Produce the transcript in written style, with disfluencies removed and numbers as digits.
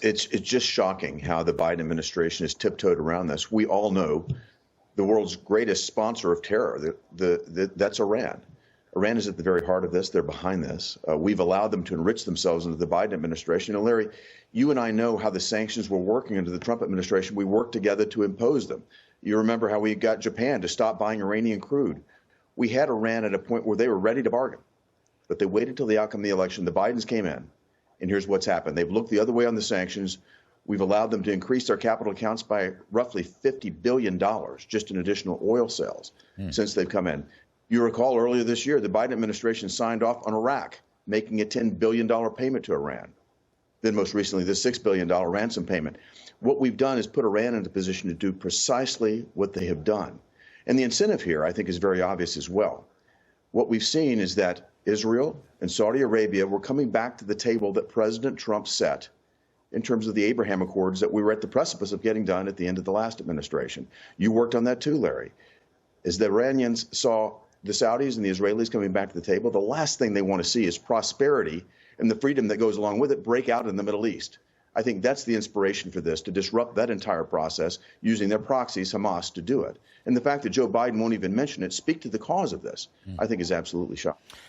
It's just shocking how the Biden administration has tiptoed around this. We all know the world's greatest sponsor of terror, that's Iran. Iran is at the very heart of this. They're behind this. We've allowed them to enrich themselves under the Biden administration. And Larry, you and I know how the sanctions were working under the Trump administration. We worked together to impose them. You remember how we got Japan to stop buying Iranian crude. We had Iran at a point where they were ready to bargain, but they waited till the outcome of the election. The Bidens came in, and here's what's happened. They've looked the other way on the sanctions. We've allowed them to increase their capital accounts by roughly $50 billion just in additional oil sales since they've come in. You recall earlier this year, the Biden administration signed off on Iraq, making a $10 billion payment to Iran. Then most recently, the $6 billion ransom payment. What we've done is put Iran in a position to do precisely what they have done. And the incentive here, I think, is very obvious as well. What we've seen is that Israel and Saudi Arabia were coming back to the table that President Trump set in terms of the Abraham Accords that we were at the precipice of getting done at the end of the last administration. You worked on that too, Larry. As the Iranians saw the Saudis and the Israelis coming back to the table, the last thing they want to see is prosperity and the freedom that goes along with it break out in the Middle East. I think that's the inspiration for this, to disrupt that entire process using their proxies, Hamas, to do it. And the fact that Joe Biden won't even mention it, speak to the cause of this, I think is absolutely shocking.